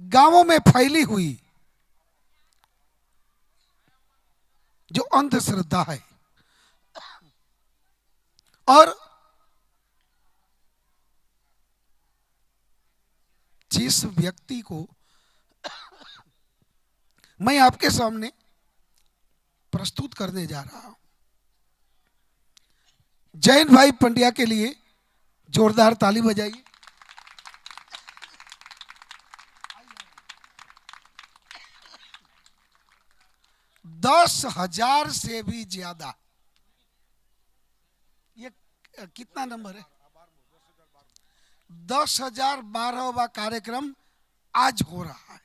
गांवों में फैली हुई जो अंधश्रद्धा है और जिस व्यक्ति को मैं आपके सामने प्रस्तुत करने जा रहा हूं, जैन भाई पंड्या के लिए जोरदार ताली बजाइए। 10,000 से भी ज्यादा, ये कितना नंबर है? 10,012वां कार्यक्रम आज हो रहा है।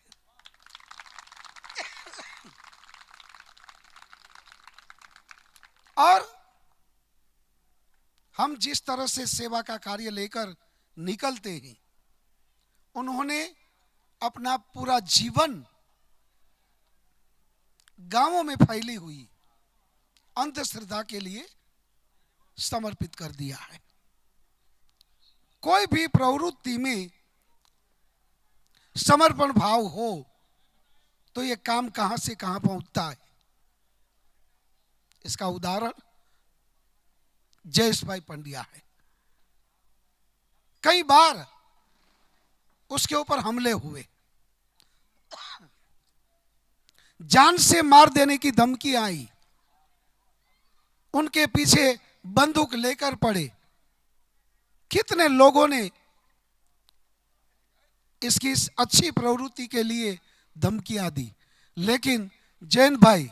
और हम जिस तरह से सेवा का कार्य लेकर निकलते हैं, उन्होंने अपना पूरा जीवन गांवों में फैली हुई अंधश्रद्धा के लिए समर्पित कर दिया है। कोई भी प्रवृत्ति में समर्पण भाव हो तो ये काम कहां से कहां पहुंचता है। इसका उदाहरण जयेश भाई पंड्या है। कई बार उसके ऊपर हमले हुए, जान से मार देने की धमकी आई, उनके पीछे बंदूक लेकर पड़े। कितने लोगों ने इसकी इस अच्छी प्रवृत्ति के लिए धमकियां दी, लेकिन जैन भाई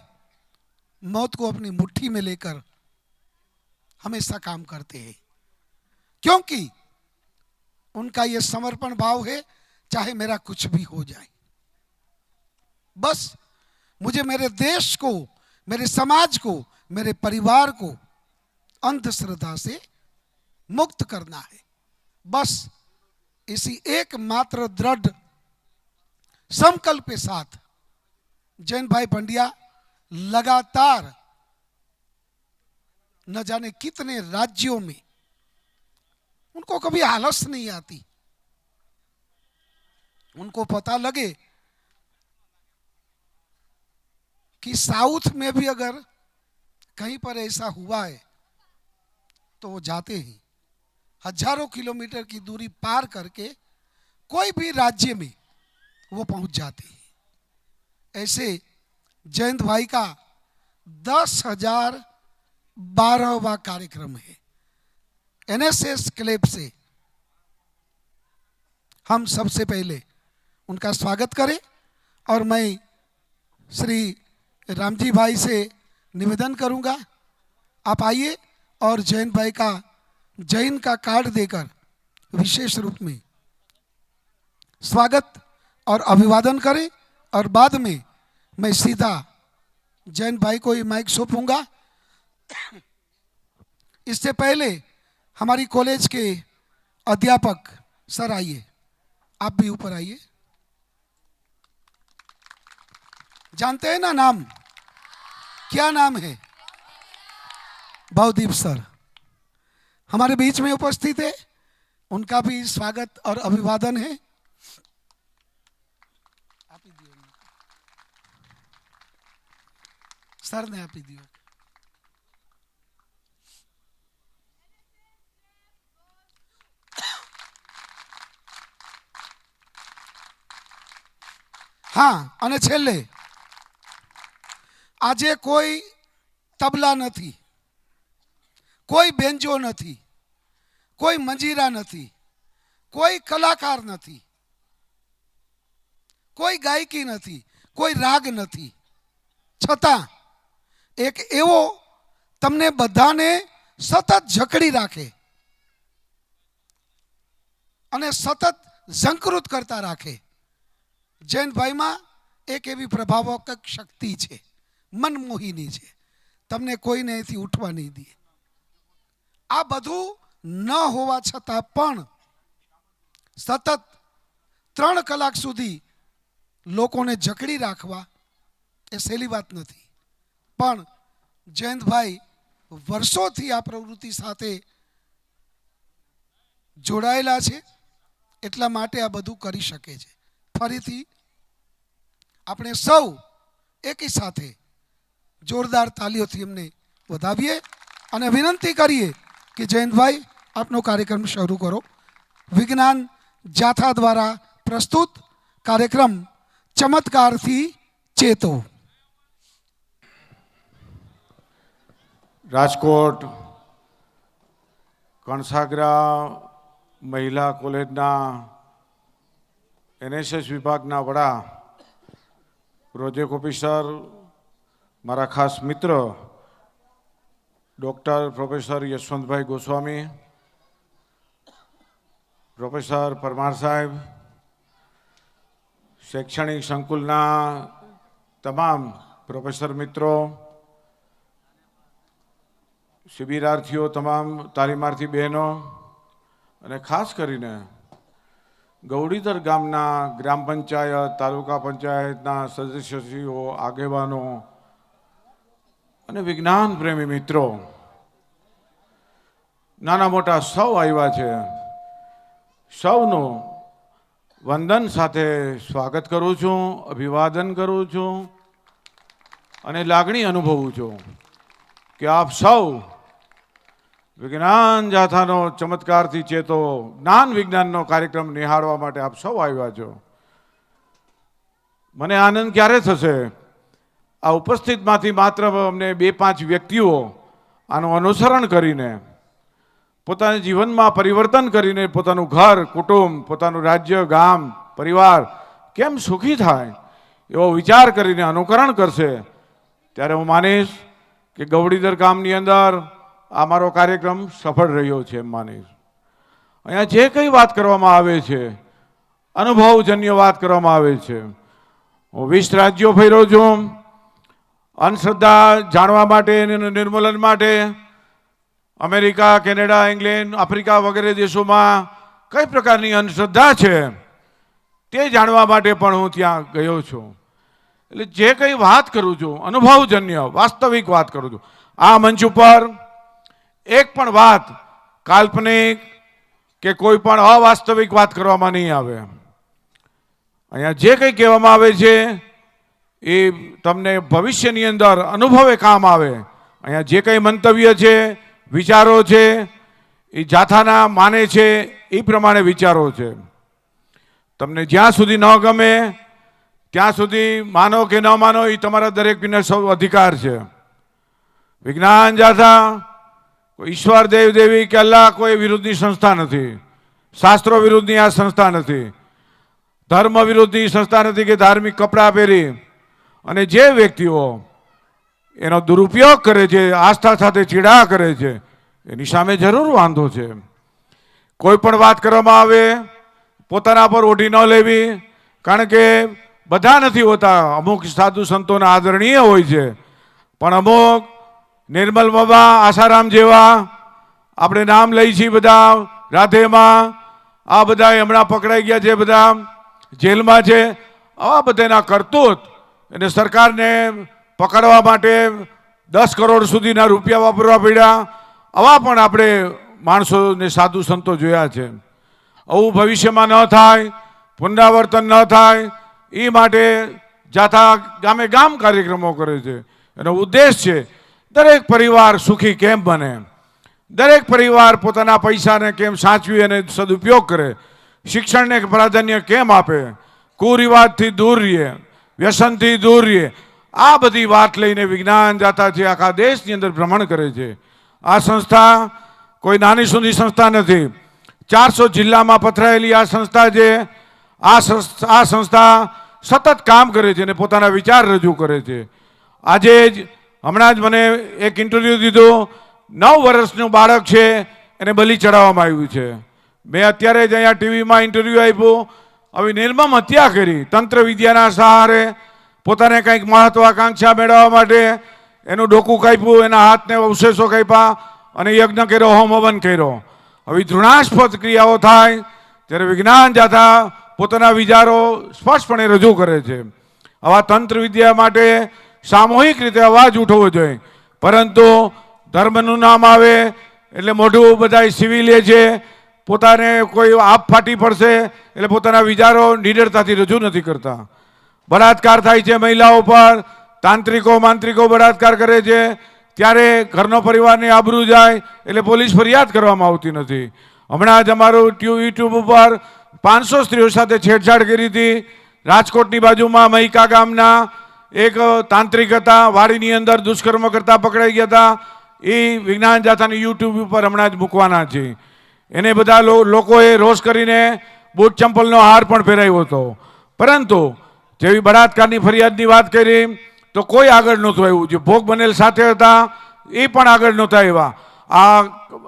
मौत को अपनी मुट्ठी में लेकर हमेशा काम करते हैं, क्योंकि उनका यह समर्पण भाव है, चाहे मेरा कुछ भी हो जाए, बस मुझे मेरे देश को, मेरे समाज को, मेरे परिवार को अंधश्रद्धा से मुक्त करना है। बस इसी एकमात्र दृढ़ संकल्प के साथ जैन भाई पंड्या लगातार न जाने कितने राज्यों में, उनको कभी आलस नहीं आती। उनको पता लगे कि साउथ में भी अगर कहीं पर ऐसा हुआ है तो वो जाते हैं, हजारों किलोमीटर की दूरी पार करके कोई भी राज्य में वो पहुंच जाते हैं। ऐसे जयंत भाई का 10,012वां कार्यक्रम है। एनएसएस क्लब से हम सबसे पहले उनका स्वागत करें और मैं श्री रामजी भाई से निवेदन करूंगा, आप आइए और जैन भाई का जैन का कार्ड देकर विशेष रूप में स्वागत और अभिवादन करें। और बाद में मैं सीधा जैन भाई को ये माइक सौंपूंगा। इससे पहले हमारी कॉलेज के अध्यापक सर आइए, आप भी ऊपर आइए। जानते हैं ना नाम, क्या नाम है? भवदीप सर हमारे बीच में उपस्थित है, उनका भी स्वागत और अभिवादन है। आप ही दियो सर ने, आप ही दियो। हाँ, અને છેલ્લે આજે કોઈ તબલા નથી, કોઈ બેન્જો નથી, કોઈ મંજીરા નથી, કોઈ કલાકાર નથી, કોઈ ગાયકી નથી, કોઈ રાગ નથી, છતાં એક એવો તમને બધાને સતત જકડી રાખે અને સતત ઝંકૃત કરતા રાખે। जैन भाई में एक एवी प्रभावक शक्ति है, मनमोहिनी है, तमने कोई ने थी उठवा नहीं दी। आ बधु न होवा छतां पण सतत 3 कलाक सुधी लोकोने जकड़ी राखवा ए सहेली बात नहीं। पण जयंत भाई वर्षोथी आ प्रवृत्ति साथे जोड़ायेला छे, एटला माटे आ बधु करी शके छे। ફરીથી આપણે સૌ એકી સાથે જોરદાર તાલીઓથી એમને વધાવીએ અને વિનંતી કરીએ કે જયંતભાઈ આપનો કાર્યક્રમ શરૂ કરો. વિજ્ઞાન જાથા દ્વારા પ્રસ્તુત કાર્યક્રમ ચમત્કારથી ચેતો. રાજકોટ કણસાગરા મહિલા કોલેજના NSS વિભાગના વડા પ્રોજેક્ટ ઓફિસર, મારા ખાસ મિત્ર doctor professor Yashwantbhai Goswami, professor Parmar સાહેબ, શૈક્ષણિક સંકુલના તમામ પ્રોફેસર મિત્રો, શિબિરાર્થીઓ, તમામ તાલીમાર્થી બહેનો અને ખાસ કરીને ગૌડીધર ગામના ગ્રામ પંચાયત, તાલુકા પંચાયતના સદસ્યશ્રીઓ, આગેવાનો અને વિજ્ઞાન પ્રેમી મિત્રો, નાના મોટા સૌ આવ્યા છે. સૌનું વંદન સાથે સ્વાગત કરું છું, અભિવાદન કરું છું અને લાગણી અનુભવું છું કે આપ સૌ વિજ્ઞાન જાથાનો ચમત્કારથી ચેતો જ્ઞાન વિજ્ઞાનનો કાર્યક્રમ નિહાળવા માટે આપ સૌ આવ્યા છો. મને આનંદ ક્યારે થશે? આ ઉપસ્થિતમાંથી માત્ર અમને 2-5 વ્યક્તિઓ આનું અનુસરણ કરીને પોતાના જીવનમાં પરિવર્તન કરીને પોતાનું ઘર, કુટુંબ, પોતાનું રાજ્ય, ગામ, પરિવાર કેમ સુખી થાય એવો વિચાર કરીને અનુકરણ કરશે, ત્યારે હું માનીશ કે ગૌડીધર ગામની અંદર આ મારો કાર્યક્રમ સફળ રહ્યો છે એમ માનીશ. અહીંયા જે કંઈ વાત કરવામાં આવે છે, અનુભવજન્ય વાત કરવામાં આવે છે. હું 20 રાજ્યો ફર્યો છું. અંધશ્રદ્ધા જાણવા માટે, નિર્મૂલન માટે અમેરિકા, કેનેડા, ઇંગ્લેન્ડ, આફ્રિકા વગેરે દેશોમાં કઈ પ્રકારની અંધશ્રદ્ધા છે તે જાણવા માટે પણ હું ત્યાં ગયો છું. એટલે જે કંઈ વાત કરું છું અનુભવજન્ય વાસ્તવિક વાત કરું છું. આ મંચ ઉપર એક પણ વાત કાલ્પનિક કે કોઈ પણ અવાસ્તવિક વાત કરવામાં નહીં આવે. અહીંયા જે કંઈ કહેવામાં આવે છે એ તમને ભવિષ્યની અંદર અનુભવે કામ આવે. અહીંયા જે કંઈ મંતવ્ય છે, વિચારો છે, એ જાથાના માને છે એ પ્રમાણે વિચારો છે. તમને જ્યાં સુધી ન ગમે ત્યાં સુધી માનો કે ન માનો એ તમારા દરેકને સૌ અધિકાર છે. વિજ્ઞાન જાથા કોઈ ઈશ્વર, દેવ દેવી કે અલ્લાહ કોઈ વિરુદ્ધની સંસ્થા નથી. શાસ્ત્રો વિરુદ્ધની આ સંસ્થા નથી. ધર્મ વિરુદ્ધની સંસ્થા નથી કે ધાર્મિક કપડાં પહેરી અને જે વ્યક્તિઓ એનો દુરુપયોગ કરે છે, આસ્થા સાથે ચીડા કરે છે, એની સામે જરૂર વાંધો છે. કોઈ પણ વાત કરવામાં આવે પોતાના પર ઓઢી ન લેવી, કારણ કે બધા નથી હોતા. અમુક સાધુ સંતોના આદરણીય હોય છે, પણ અમુક નિર્મલ બાબા, આસારામ જેવા આપણે નામ લઈ છીએ બધા, રાધેમાં, આ બધા હમણાં પકડાઈ ગયા છે, બધા જેલમાં છે. આવા બધાના કરતૂત અને સરકારને પકડવા માટે 10 કરોડ સુધીના રૂપિયા વાપરવા પડ્યા. આવા પણ આપણે માણસોને, સાધુ સંતો જોયા છે. આવું ભવિષ્યમાં ન થાય, પુનરાવર્તન ન થાય એ માટે જાથા ગામે ગામ કાર્યક્રમો કરે છે. એનો ઉદ્દેશ છે દરેક પરિવાર સુખી કેમ બને, દરેક પરિવાર પોતાના પૈસાને કેમ સાચવી અને સદુપયોગ કરે, શિક્ષણને પ્રાધાન્ય કેમ આપે, કુરિવાજથી દૂર રહીએ, વ્યસનથી દૂર રહીએ. આ બધી વાત લઈને વિજ્ઞાન જાથા છે આખા દેશની અંદર ભ્રમણ કરે છે. આ સંસ્થા કોઈ નાની સૂની સંસ્થા નથી. 400 જિલ્લામાં પથરાયેલી આ સંસ્થા છે. આ સંસ્થા સતત કામ કરે છે અને પોતાના વિચાર રજૂ કરે છે. આજે જ હમણાં જ મને એક ઇન્ટરવ્યૂ દીધું. 9 વર્ષનું બાળક છે, એને બલિ ચડાવવામાં આવ્યું છે. મેં અત્યારે જ અહીંયા ટીવીમાં ઇન્ટરવ્યૂ આપ્યું. હવે નિર્મમ હત્યા કરી તંત્ર વિદ્યાના સહારે, પોતાને કંઈક મહત્વાકાંક્ષા મેળવવા માટે એનું ડોકું કાપ્યું, એના હાથને અવશેષો કાપ્યા અને યજ્ઞ કર્યો, હોમ હવન કર્યો. હવે ઘૃણાસ્પદ ક્રિયાઓ થાય ત્યારે વિજ્ઞાન જાથા પોતાના વિચારો સ્પષ્ટપણે રજૂ કરે છે. આવા તંત્ર વિદ્યા માટે સામૂહિક રીતે અવાજ ઉઠવો જોઈએ. પરંતુ ધર્મનું નામ આવે એટલે મોઢું બધા સીવી લે છે, પોતાને કોઈ આપ ફાટી પડશે એટલે પોતાના વિચારો નિડરતાથી રજૂ નથી કરતા. બળાત્કાર થાય છે મહિલાઓ પર, તાંત્રિકો માંત્રિકો બળાત્કાર કરે છે, ત્યારે ઘરનો પરિવારની આબરૂ જાય એટલે પોલીસ ફરિયાદ કરવામાં આવતી નથી. હમણાં જ અમારું યુટ્યુબ ઉપર 500 સ્ત્રીઓ સાથે છેડછાડ કરી હતી. રાજકોટની બાજુમાં મહિકા ગામના એક તાંત્રિક હતા, વાડીની અંદર દુષ્કર્મ કરતા પકડાઈ ગયા હતા. એ વિજ્ઞાન જાથાની યુટ્યુબ ઉપર હમણાં જ મૂકવાના છે. એને બધા લોકોએ રોષ કરીને બૂટ ચંપલનો હાર પણ પહેરાવ્યો હતો. પરંતુ જેવી બળાત્કારની ફરિયાદની વાત કરી તો કોઈ આગળ નહોતું આવ્યું. જે ભોગ બનેલ સાથે હતા એ પણ આગળ નહોતા આવ્યા. આ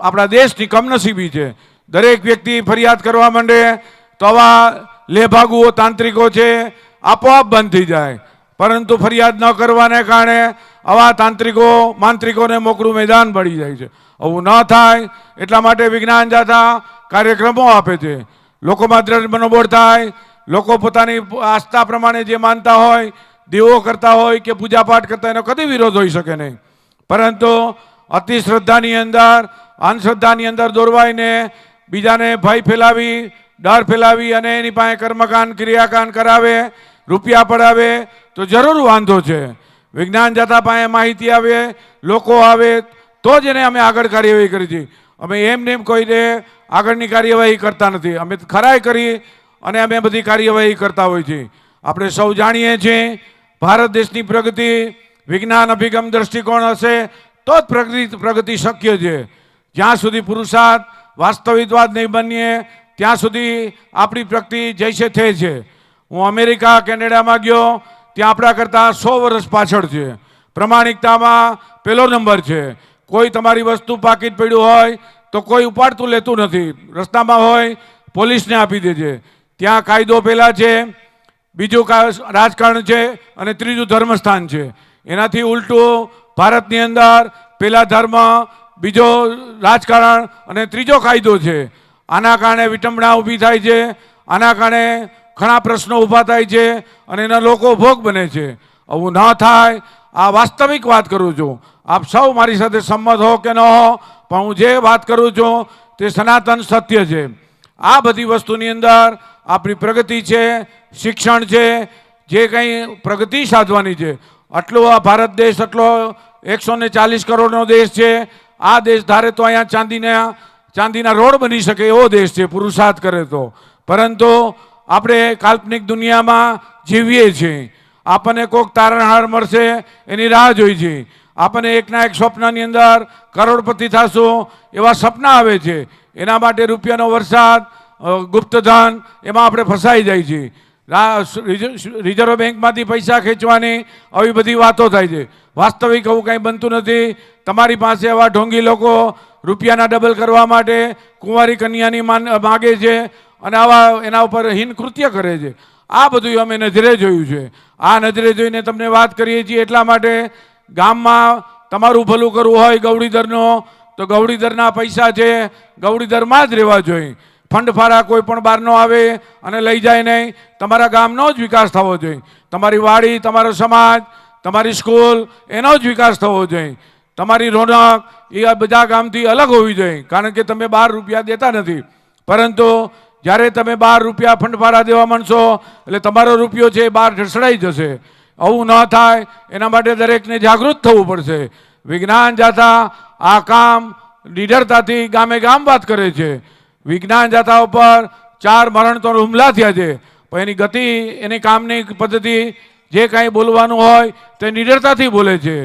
આપણા દેશની કમનસીબી છે. દરેક વ્યક્તિ ફરિયાદ કરવા માંડે તો આવા લેભાગુઓ તાંત્રિકો છે આપોઆપ બંધ થઈ જાય. પરંતુ ફરિયાદ ન કરવાને કારણે આવા તાંત્રિકો માંત્રિકોને મોકળું મેદાન પડી જાય છે. આવું ન થાય એટલા માટે વિજ્ઞાન જાથા કાર્યક્રમો આપે છે. લોકોમાં દ્રઢ મનોબળ થાય, લોકો પોતાની આસ્થા પ્રમાણે જે માનતા હોય, દેવો કરતા હોય કે પૂજાપાઠ કરતા એનો કદી વિરોધ હોઈ શકે નહીં. પરંતુ અતિ શ્રદ્ધાની અંદર, અંધશ્રદ્ધાની અંદર દોરવાઈને બીજાને ભય ફેલાવી, ડર ફેલાવી અને એની પાસે કર્મકાંડ ક્રિયાકાંડ કરાવે, રૂપિયા પડાવે તો જરૂર વાંધો છે. વિજ્ઞાન જાથા પાસે માહિતી આવે, લોકો આવે તો જ એને અમે આગળ કાર્યવાહી કરી છે. અમે એમને એમ કોઈને આગળની કાર્યવાહી કરતા નથી. અમે ખરાઈ કરી અને અમે બધી કાર્યવાહી કરતા હોઈએ છીએ. આપણે સૌ જાણીએ છીએ ભારત દેશની પ્રગતિ વિજ્ઞાન અભિગમ દ્રષ્ટિકોણ હશે તો જ પ્રગતિ શક્ય છે. જ્યાં સુધી પુરુષાર્થ વાસ્તવિકવાદ નહીં બનીએ ત્યાં સુધી આપણી પ્રગતિ જૈસે થઈ છે. હું અમેરિકા કેનેડામાં ગયો, ત્યાં આપણા કરતાં 100 વર્ષ પાછળ છે. પ્રમાણિકતામાં પહેલો નંબર છે. કોઈ તમારી વસ્તુ પાકીટ પડ્યું હોય તો કોઈ ઉપાડતું લેતું નથી. રસ્તામાં હોય પોલીસને આપી દે છે. ત્યાં કાયદો પહેલાં છે, બીજું રાજકારણ છે અને ત્રીજું ધર્મસ્થાન છે. એનાથી ઉલટું ભારતની અંદર પહેલા ધર્મ, બીજો રાજકારણ અને ત્રીજો કાયદો છે. આના કારણે વિટંબણા ઊભી થાય છે. આના કારણે ઘણા પ્રશ્નો ઊભા થાય છે અને એના લોકો ભોગ બને છે. આવું ન થાય આ વાસ્તવિક વાત કરું છું. આપ સૌ મારી સાથે સંમત હો કે ન હો, પણ હું જે વાત કરું છું તે સનાતન સત્ય છે. આ બધી વસ્તુની અંદર આપણી પ્રગતિ છે, શિક્ષણ છે, જે કંઈ પ્રગતિ સાધવાની છે. આટલો આ ભારત દેશ આટલો 140 કરોડનો દેશ છે. આ દેશ ધારે તો અહીંયા ચાંદીના રોડ બની શકે એવો દેશ છે પુરુષાર્થ કરે તો. પરંતુ આપણે કાલ્પનિક દુનિયામાં જીવીએ છીએ. આપણને કોઈક તારણહાર મળશે એની રાહ જોઈ છે. આપણને એકના એક સ્વપ્નની અંદર કરોડપતિ થશું એવા સપના આવે છે. એના માટે રૂપિયાનો વરસાદ, ગુપ્તધન એમાં આપણે ફસાઈ જાય છે. રિઝર્વ બેંકમાંથી પૈસા ખેંચવાની આવી બધી વાતો થાય છે. વાસ્તવિક આવું કંઈ બનતું નથી. તમારી પાસે એવા ઢોંગી લોકો રૂપિયાના ડબલ કરવા માટે કુંવારી કન્યાની માગે છે અને આવા એના ઉપર હીન કૃત્ય કરે છે. આ બધું અમે નજરે જોયું છે. આ નજરે જોઈને તમને વાત કરીએ છીએ એટલા માટે ગામમાં તમારું ભલું કરવું હોય ગૌડીધરનો તો ગૌડીધરના પૈસા છે ગૌડીધરમાં જ રહેવા જોઈએ. ફંડ ફાળા કોઈ પણ બહાર ન આવે અને લઈ જાય નહીં. તમારા ગામનો જ વિકાસ થવો જોઈએ. તમારી વાડી, તમારો સમાજ, તમારી સ્કૂલ એનો જ વિકાસ થવો જોઈએ. તમારી રોનક એ બધા ગામથી અલગ હોવી જોઈએ. કારણ કે તમે 12 રૂપિયા દેતા નથી, પરંતુ જ્યારે તમે 12 રૂપિયા ફંડ ફાળા દેવા માંડશો એટલે તમારો રૂપિયો છે એ બહાર ઢસડાઈ જશે. આવું ન થાય એના માટે દરેકને જાગૃત થવું પડશે. વિજ્ઞાન જાથા આ કામ નિડરતાથી ગામે ગામ વાત કરે છે. વિજ્ઞાન જાથા ઉપર 4 મરણતોડ હુમલા થયા છે, પણ એની ગતિ, એની કામની પદ્ધતિ, જે કાંઈ બોલવાનું હોય તે નિડરતાથી બોલે છે.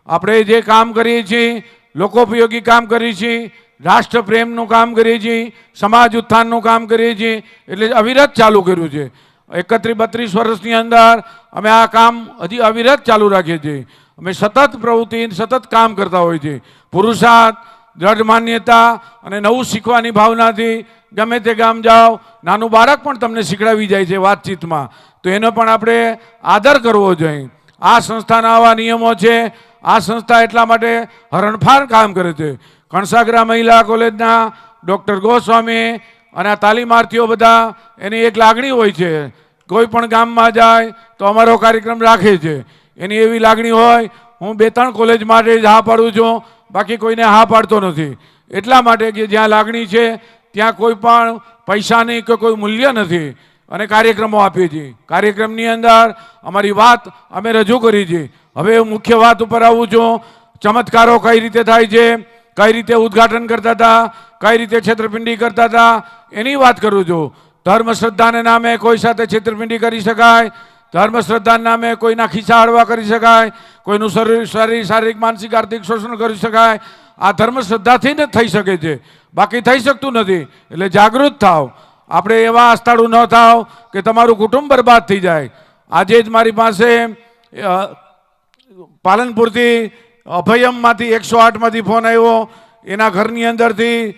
આપણે જે કામ કરીએ છીએ, લોકોપયોગી કામ કરીએ છીએ, રાષ્ટ્રપ્રેમનું કામ કરીએ છીએ, સમાજ ઉત્થાનનું કામ કરીએ છીએ, એટલે અવિરત ચાલુ કર્યું છે. 31-32 વર્ષની અંદર અમે આ કામ હજી અવિરત ચાલુ રાખીએ છીએ. અમે સતત પ્રવૃત્તિ, સતત કામ કરતા હોઈએ છીએ. પુરુષાર્થ, દ્રઢ માન્યતા અને નવું શીખવાની ભાવનાથી ગમે તે ગામ જાઓ, નાનું બાળક પણ તમને શીખડાવી જાય છે વાતચીતમાં, તો એનો પણ આપણે આદર કરવો જોઈએ. આ સંસ્થાના આવા નિયમો છે. આ સંસ્થા એટલા માટે હરણફાળ કામ કરે છે. કણસાગરા મહિલા કોલેજના ડૉક્ટર ગોસ્વામી અને આ તાલીમાર્થીઓ બધા એની એક લાગણી હોય છે. કોઈ પણ ગામમાં જાય તો અમારો કાર્યક્રમ રાખે છે. એની એવી લાગણી હોય, હું 2-3 કોલેજ માટે જ હા પાડું છું, બાકી કોઈને હા પાડતો નથી. એટલા માટે કે જ્યાં લાગણી છે ત્યાં કોઈ પણ પૈસાની કે કોઈ મૂલ્ય નથી અને કાર્યક્રમો આપીએ છીએ. કાર્યક્રમની અંદર અમારી વાત અમે રજૂ કરી છે. હવે મુખ્ય વાત ઉપર આવું છું. ચમત્કારો કઈ રીતે થાય છે, કઈ રીતે ઉદ્ઘાટન કરતા હતા, કઈ રીતે છેતરપિંડી કરતા હતા, એની વાત કરું છું. ધર્મ શ્રદ્ધાને નામે કોઈ સાથે છેતરપિંડી કરી શકાય, ધર્મ શ્રદ્ધાના નામે કોઈના ખિસ્સા હળવા કરી શકાય, કોઈનું શારીરિક માનસિક આર્થિક શોષણ કરી શકાય. આ ધર્મ શ્રદ્ધાથી જ થઈ શકે છે, બાકી થઈ શકતું નથી. એટલે જાગૃત થાવ. આપણે એવા આસ્થાળુ ન થાવ કે તમારું કુટુંબ બરબાદ થઈ જાય. આજે જ મારી પાસે પાલનપુરથી અભયમમાંથી 108માંથી ફોન આવ્યો. એના ઘરની અંદરથી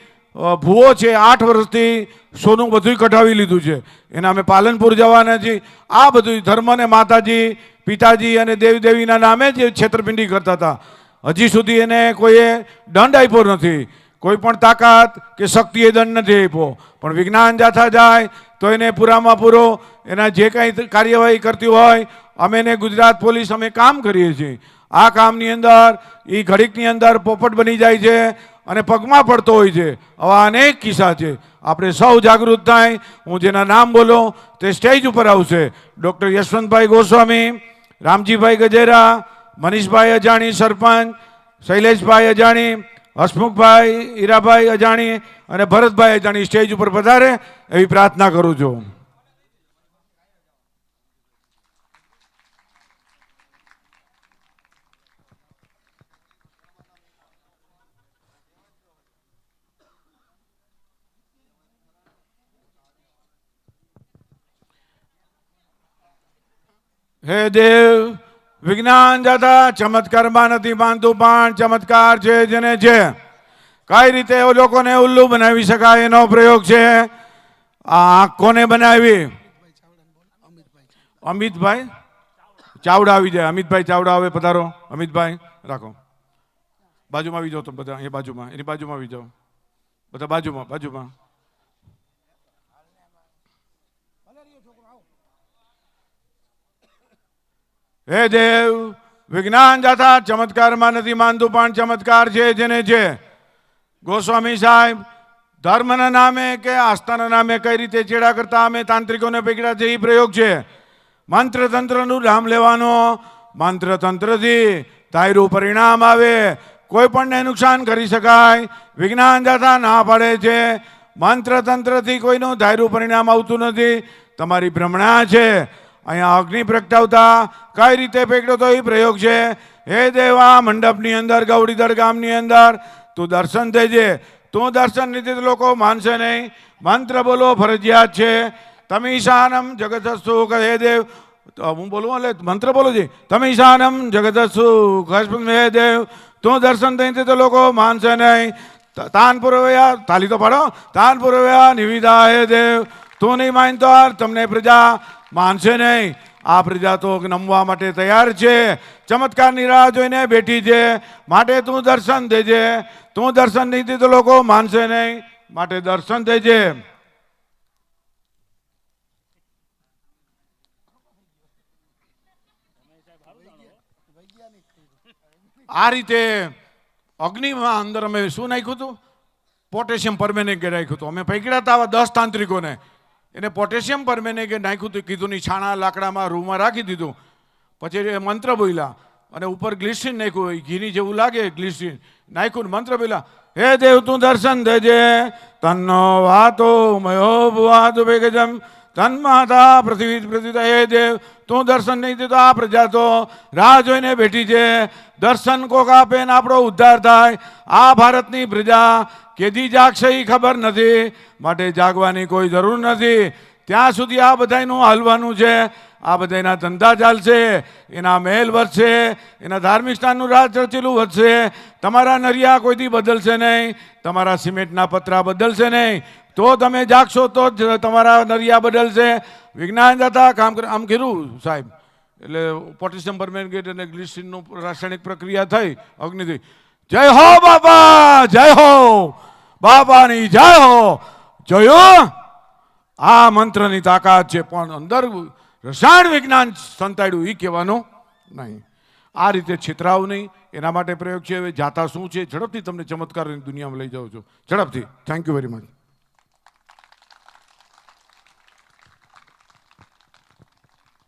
ભૂવો છે, 8 વર્ષથી સોનું બધું કઢાવી લીધું છે. એના અમે પાલનપુર જવાના છીએ. આ બધું ધર્મને માતાજી, પિતાજી અને દેવીના નામે જે છેતરપિંડી કરતા હતા, હજી સુધી એને કોઈએ દંડ આપ્યો નથી. કોઈ પણ તાકાત કે શક્તિએ દંડ નથી આપ્યો. પણ વિજ્ઞાન જાથા જાય તો એને પૂરામાં પૂરો એના જે કાંઈ કાર્યવાહી કરતી હોય અમે એને ગુજરાત પોલીસ અમે કામ કરીએ છીએ. આ કામની અંદર એ ઘડીકની અંદર પોપટ બની જાય છે અને પગમાં પડતો હોય છે. આવા અનેક કિસ્સા છે. આપણે સૌ જાગૃત થાય. હું જેના નામ બોલો તે સ્ટેજ ઉપર આવશે. ડૉક્ટર યશવંતભાઈ ગોસ્વામી, રામજીભાઈ ગજેરા, મનીષભાઈ અજાણી સરપંચ, શૈલેષભાઈ અજાણી, હસમુખભાઈ હીરાભાઈ અજાણી અને ભરતભાઈ અજાણી સ્ટેજ ઉપર પધારે એવી પ્રાર્થના કરું છું. હે દેવ, વિજ્ઞાન જાતા ચમત્કારમાં નથી માનતું, પણ ચમત્કાર છે જેને છે. કઈ રીતે એ લોકોને ઉલ્લુ બનાવી શકાય એનો પ્રયોગ છે. આ કોને બનાવી? અમિતભાઈ ચાવડા આવી જાય. અમિતભાઈ ચાવડા હવે પધારો. અમિતભાઈ રાખો, બાજુમાં આવી જાઓ. તો બધા એ બાજુમાં, એની બાજુમાં આવી જાઓ. બધા બાજુમાં. હે દેવ, વિજ્ઞાન જાતા ચમત્કારમાં નથી માનતું, પણ ચમત્કાર છે જેને છે. ગોસ્વામી સાહેબ ધર્મના નામે કે આસ્થાના નામે કઈ રીતે ચેડા કરતા અમે તાંત્રિકોને પકડ્યા છે એ પ્રયોગ છે. મંત્ર તંત્રનું નામ લેવાનો. મંત્ર તંત્રથી તાયરું પરિણામ આવે. કોઈ પણને નુકસાન કરી શકાય. વિજ્ઞાન જાતા ના પાડે છે. મંત્ર તંત્રથી કોઈનું ધાયરું પરિણામ આવતું નથી. તમારી ભ્રમણા છે. અહીંયા અગ્નિ પ્રગટાવતા કઈ રીતે પકડ્યો તો એ પ્રયોગ છે. હે દેવા, મંડપની અંદર ગૌડીધર ગામની અંદર તું દર્શન દેજે. તું દર્શન નથી લોકો માનશે નહીં. મંત્ર બોલો ફરજિયાત છે. તમે ઈશાનમ જગતસ્તુ. હે દેવ, હું બોલું એટલે મંત્ર બોલો છે. તમે ઈશાનમ જગતસ્તુ. હે દેવ, તું દર્શન દઈ તો લોકો માનશે નહીં. તાન પુરવ્યા, તાલી તો પાડો. તાન પુરવ્યા નિવિદા. હે દેવ, તું નહીં માનતો તમને પ્રજા માનશે નહીં. આ પ્રજા તો નમવા માટે તૈયાર છે. ચમત્કારની રાહ જોઈને બેઠી છે. માટે તું દર્શન દેજે. તું દર્શન નહીં દે તો લોકો માનશે નહીં. માટે દર્શન દેજે. આ રીતે અગ્નિમાં અંદર અમે શું નાખ્યું હતું? પોટેશિયમ પરમેનેગેટ રાખ્યું હતું. અમે પકડ્યા હતા આવા 10 તાંત્રિકોને. એને પોટેશિયમ પરમેનેગેટ નાખ્યું હતું. કીધું નહીં, છાણા લાકડામાં રૂમમાં રાખી દીધું. પછી એ મંત્ર બોલ્યા અને ઉપર ગ્લિસરીન નાખ્યું. ઘીની જેવું લાગે ગ્લિસરીન નાખ્યું. મંત્ર બોલ્યા, હે દેવ તું દર્શન દેજે. તન્નો વાતો મયો ભુવાતો ભેગજમ તન્માતા પૃથ્વી પ્રતિતા. હે દેવ, તું દર્શન નહીં દેતો આ પ્રજા તો રાહ જોઈને બેઠી છે. દર્શન કોક આપે ને આપણો ઉદ્ધાર થાય. આ ભારતની પ્રજા કેદી જાગશે એ ખબર નથી. માટે જાગવાની કોઈ જરૂર નથી. ત્યાં સુધી આ બધાનું હાલવાનું છે. આ બધાના ધંધા ચાલશે, એના મહેલ વધશે, એના ધાર્મિક સ્થાનનું રાજ ચર્ચેલું વધશે. તમારા નરિયા કોઈથી બદલશે નહીં. તમારા સિમેન્ટના પતરા બદલશે નહીં. તો તમે જાગશો તો જ તમારા નરિયા બદલશે. વિજ્ઞાન જાતા કામ કરે. આમ કીધું સાહેબ. એટલે પોટેશિયમ પરમેંગેટ અને ગ્લિસરીનનું રાસાયણિક પ્રક્રિયા થઈ અગ્નિથી. જય હો બાબા, જય હો બાબાની જય હો. જોયું? આ મંત્રની તાકાત છે, પણ અંદર રસાયણ વિજ્ઞાન સંતાડ્યું એ કહેવાનું નહીં. આ રીતે છેતરાવ નહીં. એના માટે પ્રયોગ છે. હવે જાતા શું છે ઝડપથી તમને ચમત્કારની દુનિયામાં લઈ જાઉં છું. ઝડપથી. Thank you very much.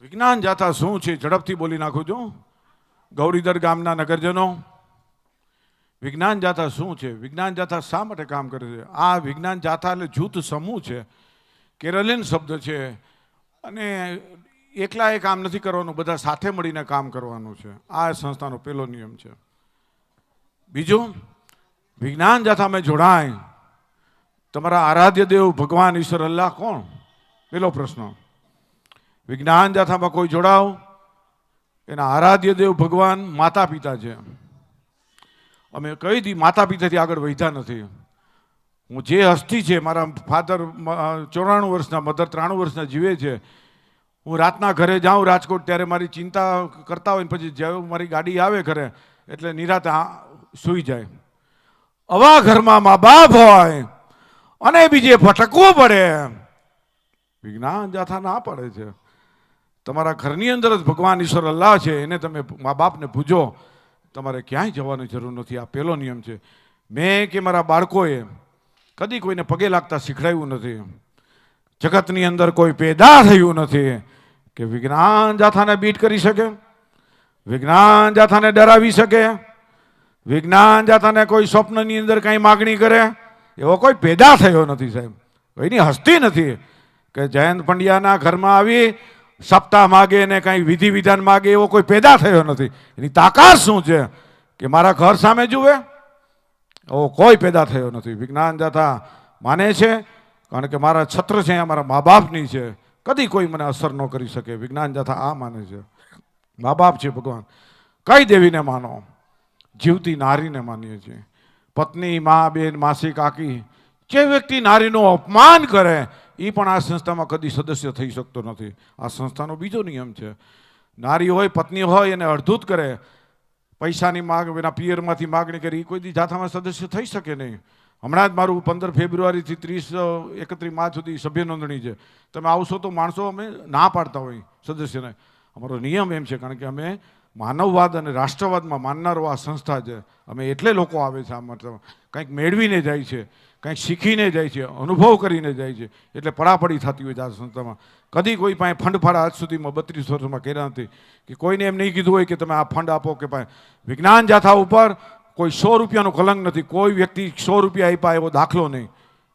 વિજ્ઞાન જાથા શું છે ઝડપથી બોલી નાખું છું. ગૌરીધર ગામના નગરજનો, વિજ્ઞાન જાથા શું છે? વિજ્ઞાન જાથા શા માટે કામ કરે છે? આ વિજ્ઞાન જાથા એટલે જૂથ સમૂહ છે, કેરલિયન શબ્દ છે, અને એકલા એ કામ નથી કરવાનું, બધા સાથે મળીને કામ કરવાનું છે. આ સંસ્થાનો પહેલો નિયમ છે. બીજું, વિજ્ઞાન જાથામાં જોડાય તમારા આરાધ્ય દેવ ભગવાન ઈશ્વર અલ્લાહ કોણ? પેલો પ્રશ્ન. વિજ્ઞાન જાથામાં કોઈ જોડાવ, એના આરાધ્ય દેવ ભગવાન માતા પિતા છે. અમે કહી દી માતા પિતાથી આગળ વધ્યા નથી. હું જે હસ્તી છે, મારા ફાધર 94 વર્ષના, મધર 93 વર્ષના જીવે છે. હું રાતના ઘરે જાઉં રાજકોટ ત્યારે મારી ચિંતા કરતા હોય ને પછી જેવું મારી ગાડી આવે ઘરે એટલે નિરાતે સૂઈ જાય. આવા ઘરમાં મા બાપ હોય અને બીજે ભટકવું પડે, વિજ્ઞાન જાથા ના પડે છે. તમારા ઘરની અંદર જ ભગવાન ઈશ્વર અલ્લાહ છે, એને તમે મા બાપને પૂજો, તમારે ક્યાંય જવાની જરૂર નથી. આ પહેલો નિયમ છે. મેં કે મારા બાળકોએ કદી કોઈને પગે લાગતા શીખડાવ્યું નથી. જગતની અંદર કોઈ પેદા થયું નથી કે વિજ્ઞાન જાથાને બીટ કરી શકે, વિજ્ઞાન જાથાને ડરાવી શકે, વિજ્ઞાન જાથાને કોઈ સ્વપ્નની અંદર કંઈ માગણી કરે. એવો કોઈ પેદા થયો નથી સાહેબ. એની હસ્તી નથી કે જયંત પંડ્યાના ઘરમાં આવી સપ્તાહ માગે ને કંઈ વિધિ વિધાન માગે, એવો કોઈ પેદા થયો નથી. એની તાકાત શું છે કે મારા ઘર સામે જુએ? એવો કોઈ પેદા થયો નથી. વિજ્ઞાન જાથા માને છે કારણ કે મારા છત્ર છે, મારા મા બાપની છે, કદી કોઈ મને અસર ન કરી શકે. વિજ્ઞાન જાથા આ માને છે. મા બાપ છે ભગવાન. કઈ દેવીને માનો? જીવતી નારીને માનીએ છીએ. પત્ની, મા, બેન, માસી, કાકી, જે વ્યક્તિ નારીનું અપમાન કરે એ પણ આ સંસ્થામાં કદી સદસ્ય થઈ શકતો નથી. આ સંસ્થાનો બીજો નિયમ છે. નારી હોય, પત્ની હોય એને અડધૂત કરે, પૈસાની માગ, એના પિયરમાંથી માગણી કરી, કોઈ દી જાથામાં સદસ્ય થઈ શકે નહીં. હમણાં જ મારું 15 ફેબ્રુઆરીથી 31 માર્ચ સુધી સભ્ય નોંધણી છે. તમે આવશો તો માણસો અમે ના પાડતા હોય સદસ્યને. અમારો નિયમ એમ છે કારણ કે અમે માનવવાદ અને રાષ્ટ્રવાદમાં માનનારો આ સંસ્થા છે. અમે એટલે લોકો આવે છે. આ મતલબ કંઈક મેળવીને જાય છે, કંઈક શીખીને જાય છે, અનુભવ કરીને જાય છે. એટલે પડાપડી થતી હોય છે આ સંસ્થામાં. કદી કોઈ પાસે ફંડ ફાળા આજ સુધીમાં 32 વર્ષમાં કર્યા નથી કે કોઈને એમ નહીં કીધું હોય કે તમે આ ફંડ આપો કે ભાઈ. વિજ્ઞાન જાથા ઉપર કોઈ 100 રૂપિયાનો કલંક નથી. કોઈ વ્યક્તિ 100 રૂપિયા આપ્યા એવો દાખલો નહીં.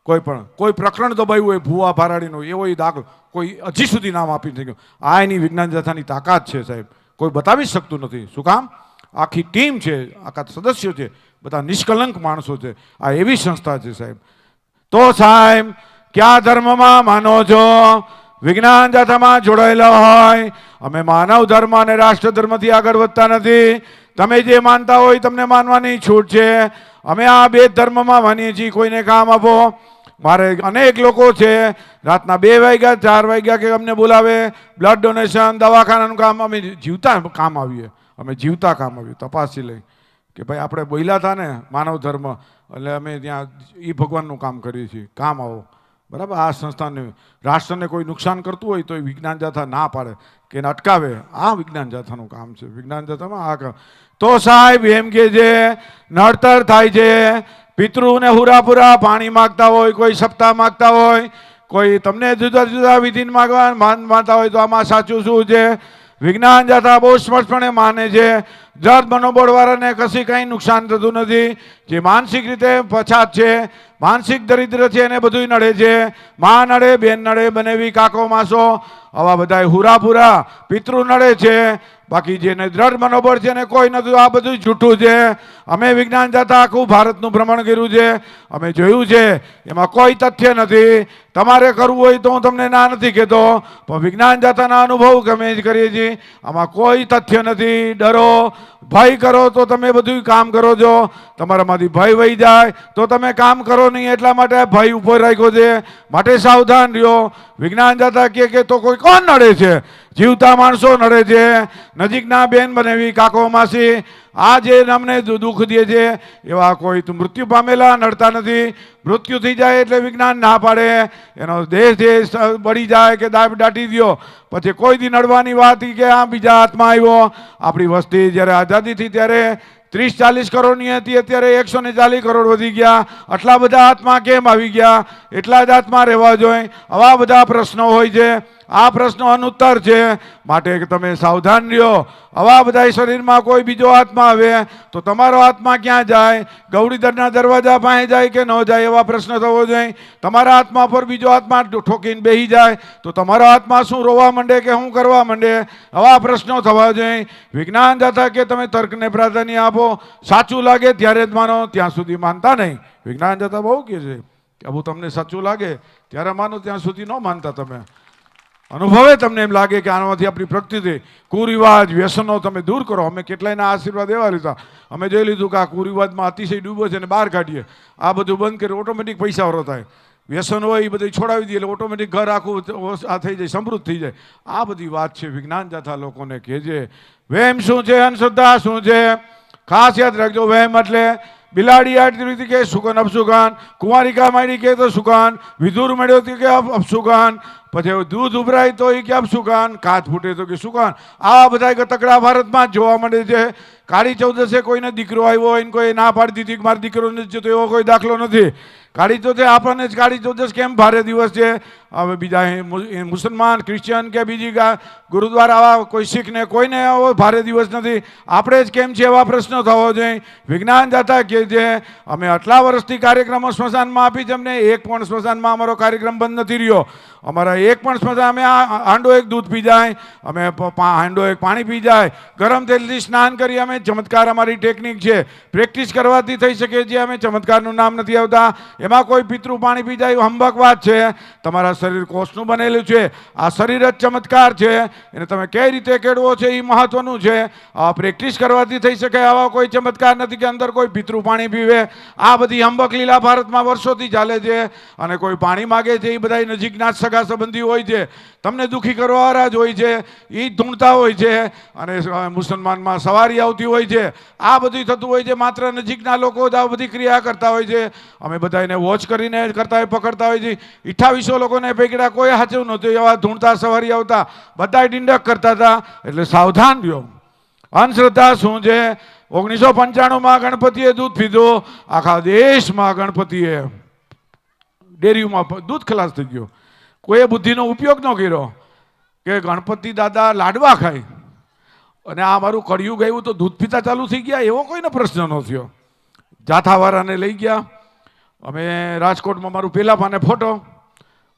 કોઈ પણ કોઈ પ્રકરણ દબાયું હોય ભૂવા ભારાડીનો એવો એ દાખલો કોઈ હજી સુધી નામ આપી નથી ગયું. આ એની વિજ્ઞાન જાથાની તાકાત છે સાહેબ. કોઈ બતાવી શકતું નથી. શું કામ? આખી ટીમ છે, આખા સદસ્યો છે, બધા નિષ્કલંક માણસો છે. આ એવી સંસ્થા છે સાહેબ. તો સાહેબ કયા ધર્મમાં માનો છો? વિજ્ઞાન જાથામાં જોડાયેલા હોય. અમે માનવ ધર્મ અને રાષ્ટ્ર ધર્મથી આગળ વધતા નથી. તમે જે માનતા હોય તમને માનવાની છૂટ છે. અમે આ બે ધર્મમાં માનીએ છીએ. કોઈને કામ આપો. મારે અનેક લોકો છે રાતના 2 વાગ્યા 4 વાગ્યા કે અમને બોલાવે, બ્લડ ડોનેશન, દવાખાનાનું કામ. અમે જીવતા કામ આવીએ. અમે જીવતા કામ આવીએ. તપાસી લઈ કે ભાઈ આપણે બોલ્યા હતા ને માનવ ધર્મ, એટલે અમે ત્યાં એ ભગવાનનું કામ કરીએ છીએ. કામ આવો. બરાબર. આ સંસ્થાને રાષ્ટ્રને કોઈ નુકસાન કરતું હોય તો એ વિજ્ઞાન જાથા ના પાડે કે એને અટકાવે. આ વિજ્ઞાન જાથાનું કામ છે. વિજ્ઞાન જાથામાં આ કામ. તો સાહેબ એમ કે જે નડતર થાય છે, પિતૃને હુરાપુરા પાણી માગતા હોય, કોઈ સપ્તાહ માગતા હોય, કોઈ તમને જુદા જુદા વિધિ માનતા હોય, તો આમાં સાચું શું છે? વિજ્ઞાન જાથા બહુ સ્પષ્ટપણે માને છે જડ મનોબળવાળાને કશી કંઈ નુકસાન થતું નથી. જે માનસિક રીતે પછાત છે, માનસિક દરિદ્ર છે, એને બધું નડે છે. માં નડે, બેન નડે, બનેવી, કાકો, માસો, આવા બધા હુરાપુરા પિતૃ નડે છે. બાકી જેને દ્રઢ મનોબળ છે ને કોઈ નથી. આ બધું જૂઠું છે. અમે વિજ્ઞાન જાથા આખું ભારતનું ભ્રમણ કર્યું છે. અમે જોયું છે એમાં કોઈ તથ્ય નથી. તમારે કરવું હોય તો હું તમને ના નથી કહેતો, પણ વિજ્ઞાન જાથાના અનુભવ અમે જ કરીએ છીએ. આમાં કોઈ તથ્ય નથી. ડરો, ભય કરો તો તમે બધું કામ કરો છો. તમારામાંથી ભય વહી જાય તો તમે કામ કરો નહીં. એટલા માટે ભય ઉપર રાખ્યો છે. માટે સાવધાન રહ્યો. વિજ્ઞાન જાથા કે તો કોઈ કોણ નડે છે? જીવતા માણસો નડે છે. નજીકના બેન બનેવી, કાકો, માસી, આ જે અમને દુઃખ દે છે એવા કોઈ મૃત્યુ પામેલા નડતા નથી. મૃત્યુ થઈ જાય એટલે વિજ્ઞાન ના પાડે. એનો દેહ બળી જાય કે દાટી દો પછી કોઈ દી નડવાની વાત કે આ બીજા હાથમાં આવ્યો. આપણી વસ્તી જ્યારે આઝાદી થઈ ત્યારે 30-40 કરોડની હતી, અત્યારે 140 કરોડ વધી ગયા. આટલા બધા હાથમાં કેમ આવી ગયા? એટલા જ હાથમાં રહેવા જોઈએ. આવા બધા પ્રશ્નો હોય છે. આ પ્રશ્નો અનુત્તર છે. માટે તમે સાવધાન રહ્યો. આવા બધા શરીરમાં કોઈ બીજો આત્મા આવે તો તમારો આત્મા ક્યાં જાય? ગૌરીધરના દરવાજા પાસે જાય કે ન જાય એવા પ્રશ્ન થવો જોઈએ. તમારા આત્મા પર બીજો આત્મા ઠોકીને બેસી જાય તો તમારો આત્મા શું રોવા માંડે કે શું કરવા માંડે? આવા પ્રશ્નો થવા જોઈએ. વિજ્ઞાન જાતા કે તમે તર્કને પ્રાધાન્ય આપો, સાચું લાગે ત્યારે જ માનો, ત્યાં સુધી માનતા નહીં. વિજ્ઞાન જાતા બહુ કહે છે કે આવું તમને સાચું લાગે ત્યારે માનો, ત્યાં સુધી ન માનતા. તમે અનુભવે તમને એમ લાગે કે આનામાંથી આપણી પ્રકૃતિ, કુરિવાજ, વ્યસનો તમે દૂર કરો. અમે કેટલાયના આશીર્વાદ એવા લીધા. અમે જોઈ લીધું કે આ કુરિવાજમાં અતિશય ડૂબો છે અને બહાર કાઢીએ. આ બધું બંધ કરી ઓટોમેટિક પૈસાવાળો થાય. વ્યસન હોય એ બધું છોડાવી દઈએ એટલે ઓટોમેટિક ઘર આખું આ થઈ જાય, સમૃદ્ધ થઈ જાય. આ બધી વાત છે વિજ્ઞાન જાથા લોકોને કહેજે. વહેમ શું છે, અંધશ્રદ્ધા શું છે? ખાસ યાદ રાખજો. વહેમ એટલે બિલાડી આટલી રીતે કે સુગન અપસુગન, કુંવારિકા માંડી કે તો સુગન, વિધુર મળ્યો કે અપસુગન, પછી દૂધ ઉભરાય તો એ કે અપસુગન, કાચ ફૂટે તો કે સુગન. આવા બધા ગતકડા ભારતમાં જ જોવા મળે છે. કાળી ચૌદસે કોઈને દીકરો આવ્યો હોય ને કોઈ ના પાડી દીધી કે મારો દીકરો નથી જતો એવો કોઈ દાખલો નથી. કાળી ચૌદસ આપણને જ કાળી ચૌદસ કેમ ભારે દિવસ છે? હવે બીજા મુસલમાન, ક્રિશ્ચિયન કે બીજી ગુરુદ્વારા આવા કોઈ શીખને કોઈને આવો ભારે દિવસ નથી. આપણે જ કેમ છે એવા પ્રશ્નો થવો જોઈએ. વિજ્ઞાન જાતા કે છે અમે આટલા વર્ષથી કાર્યક્રમો સ્મશાનમાં આપી છે, અમને એક પણ સ્મશાનમાં અમારો કાર્યક્રમ બંધ નથી રહ્યો. અમારા એક પણ સ્મશાન અમે હાંડો એક દૂધ પી જાય, અમે હાંડો એક પાણી પી જાય, ગરમ તેલથી સ્નાન કરી. અમે ચમત્કાર અમારી ટેકનિક છે, પ્રેક્ટિસ કરવાથી થઈ શકે છે. અમે ચમત્કારનું નામ નથી આવતા. એમાં કોઈ પિતૃ પાણી પી જાય હંબક વાત છે. તમારા શરીર કોષનું બનેલું છે. આ શરીર જ ચમત્કાર છે. એને તમે કઈ રીતે કેળવો છે એ મહત્વનું છે. આ પ્રેક્ટિસ કરવાથી થઈ શકે આવા કોઈ ચમત્કાર નથી કે અંદર કોઈ પિતૃ પાણી પીવે. આ બધી હંબક લીલા ભારતમાં વર્ષોથી ચાલે છે. અને કોઈ પાણી માગે છે એ બધા નજીકના સગા સંબંધી હોય છે, તમને દુઃખી કરવાવાળા જ હોય છે, એ ધૂણતા હોય છે. અને મુસલમાનમાં સવારી આવતી હોય છે. આ બધું થતું હોય છે. માત્ર નજીકના લોકો જ આ બધી ક્રિયા કરતા હોય છે. અમે બધા એને વોચ કરીને કરતા હોય, પકડતા હોય છે. 2800 લોકોને પકડ્યા, કોઈ સાચું નહોતું. એવા ધૂણતા સવારી આવતા, બધા ડિંડક કરતા હતા. એટલે સાવધાન રહ્યો. અંધશ્રદ્ધા શું છે? 1995માં ગણપતિએ દૂધ પીધું. આખા દેશમાં ગણપતિએ ડેરીમાં દૂધ ખલાસ થઈ ગયો. કોઈએ બુદ્ધિનો ઉપયોગ ન કર્યો કે ગણપતિ દાદા લાડવા ખાય અને આ મારું કળિયુગ આવ્યું તો દૂધ પીતા ચાલુ થઈ ગયા, એવો કોઈને પ્રશ્ન ન થયો. જાથાવાળાને લઈ ગયા. અમે રાજકોટમાં મારું પેલા પાને ફોટો,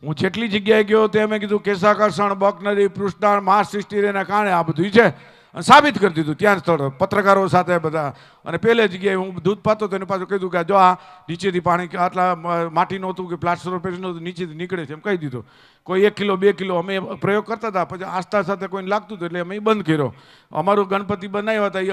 હું જેટલી જગ્યાએ ગયો તે અમે કીધું કેશાકર્ષણ, બકનરી, પૃષ્ઠાણ, માસ સૃષ્ટિના કારણે આ બધું છે. અને સાબિત કરી દીધું ત્યાં સ્થળ પત્રકારો સાથે બધા. અને પહેલે જગ્યાએ હું દૂધ પાતો તો એને પાછું કીધું કે જો આ નીચેથી પાણી આટલા માટી નહોતું કે પ્લાસ્ટર પેરી નહોતું, નીચેથી નીકળે છે એમ કહી દીધું. કોઈ 1 કિલો 2 કિલો અમે પ્રયોગ કરતા હતા. પછી આસ્થા સાથે કોઈને લાગતું હતું એટલે અમે બંધ કર્યો. અમારું ગણપતિ બનાવ્યા હતા એ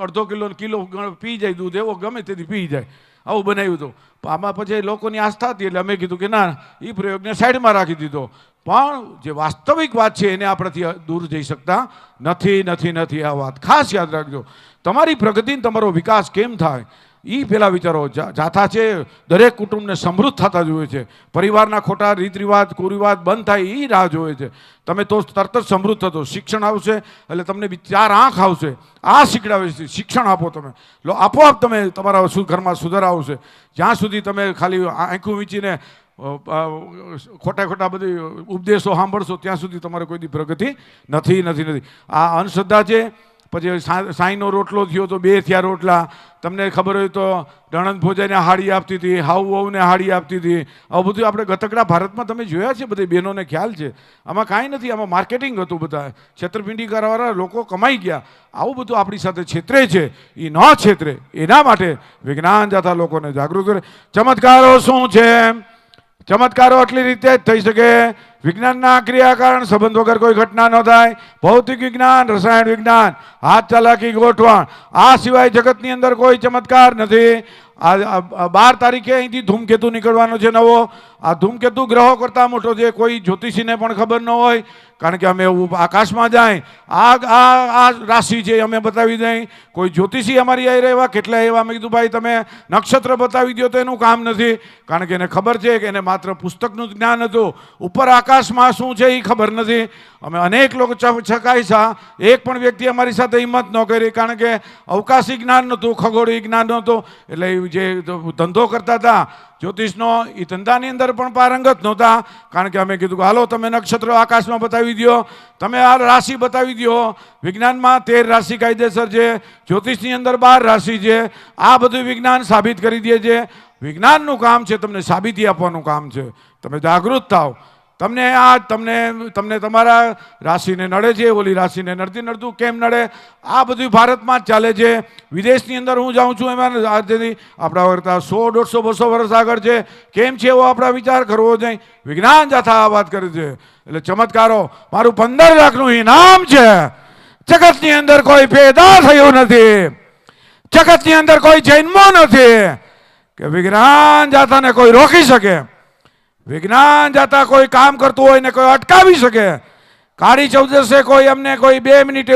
અડધો કિલો પી જાય દૂધ, એવો ગમે તેથી પી જાય, આવું બનાવ્યું હતું. આમાં પછી લોકોની આસ્થા હતી એટલે અમે કીધું કે ના, એ પ્રયોગને સાઈડમાં રાખી દીધો. પણ જે વાસ્તવિક વાત છે એને આપણેથી દૂર જઈ શકતા નથી. આ વાત ખાસ યાદ રાખજો. તમારી પ્રગતિ, તમારો વિકાસ કેમ થાય એ પહેલાં વિચારો. જાથા છે દરેક કુટુંબને સમૃદ્ધ થતા જોઈએ છે. પરિવારના ખોટા રીત રિવાજ, કુરિવાજ બંધ થાય એ રાહ જોવે છે. તમે તો તરત જ સમૃદ્ધ થતો. શિક્ષણ આવશે એટલે તમને 4 આંખ આવશે. આ શીખડાવે છે. શિક્ષણ આપો તમે, આપોઆપ તમે તમારા ઘરમાં સુધાર આવશે. જ્યાં સુધી તમે ખાલી આંખું વીંચીને ખોટા બધી ઉપદેશો સાંભળશો ત્યાં સુધી તમારે કોઈ દી પ્રગતિ નથી. આ અંધશ્રદ્ધા છે. પછી સાંઈનો રોટલો થયો તો 2 થયા રોટલા. તમને ખબર હોય તો નણંદ ભોજાઈને હાડી આપતી હતી, હાઉ વહુને હાડી આપતી હતી. આવું બધું આપણે ગતકડા ભારતમાં તમે જોયા છે, બધી બહેનોને ખ્યાલ છે. આમાં કાંઈ નથી, આમાં માર્કેટિંગ હતું. બધા છેતરપિંડી કરવાવાળા લોકો કમાઈ ગયા. આવું બધું આપણી સાથે છેતરે છે, એ ન છેતરે એના માટે વિજ્ઞાન જાતા લોકોને જાગૃત કરે. ચમત્કારો શું છે? ચમત્કારો આટલી રીતે જ થઈ શકે. વિજ્ઞાનના ક્રિયાકારણ સંબંધ વગર કોઈ ઘટના ન થાય. ભૌતિક વિજ્ઞાન, રસાયણ વિજ્ઞાન, હાથ ચાલાકી, ગોઠવણ, આ સિવાય જગતની અંદર કોઈ ચમત્કાર નથી. આ 12 તારીખે અહીંથી ધૂમકેતુ નીકળવાનો છે નવો. આ ધૂમકેતુ ગ્રહો કરતાં મોટો છે. કોઈ જ્યોતિષીને પણ ખબર ન હોય, કારણ કે અમે આકાશમાં જાય આ રાશિ છે અમે બતાવી દઈ. કોઈ જ્યોતિષી અમારી આવી રહેવા કેટલા એવા. મેં કીધું ભાઈ તમે નક્ષત્ર બતાવી દો તો એનું કામ નથી, કારણ કે એને ખબર છે કે એને માત્ર પુસ્તકનું જ્ઞાન હતું. ઉપર આકાશમાં શું છે એ ખબર નથી. અમે અનેક લોકો છકાઈશા, એક પણ વ્યક્તિ અમારી સાથે હિંમત ન કરી, કારણ કે અવકાશી જ્ઞાન નહોતું, ખગોળીય જ્ઞાન નહોતું. એટલે જે ધંધો કરતા હતા જ્યોતિષનો, એ ધંધાની અંદર પણ પારંગત નહોતા. કારણ કે અમે કીધું કે હાલો તમે નક્ષત્ર આકાશમાં બતાવી દો, તમે આ રાશિ બતાવી દો. વિજ્ઞાનમાં 13 રાશિ કાયદેસર છે, જ્યોતિષની અંદર 12 રાશિ છે. આ બધું વિજ્ઞાન સાબિત કરી દે છે. વિજ્ઞાનનું કામ છે તમને સાબિતી આપવાનું કામ છે. તમે જાગૃત થાવ. તમને તમારા રાશિને નડે છે, ઓલી રાશિને નડતી નડતું કેમ નડે, આ બધું ભારતમાં જ ચાલે છે. વિદેશની અંદર હું જાઉં છું એમાં આજથી આપણા કરતાં 100, 150, 200 વર્ષ આગળ છે. કેમ છે એવો આપણા વિચાર કરવો જોઈએ. વિજ્ઞાન જાથા આ વાત કરે છે. એટલે ચમત્કારો મારું 15 લાખનું ઇનામ છે. જગતની અંદર કોઈ પેદા થયું નથી, જગતની અંદર કોઈ જન્મો નથી કે વિજ્ઞાન જાથાને કોઈ રોકી શકે. વિજ્ઞાન જાતા કોઈ કામ કરતું હોય ને કોઈ અટકાવી શકે. કાળી ચૌદસે કોઈ અમને કોઈ 2 મિનિટે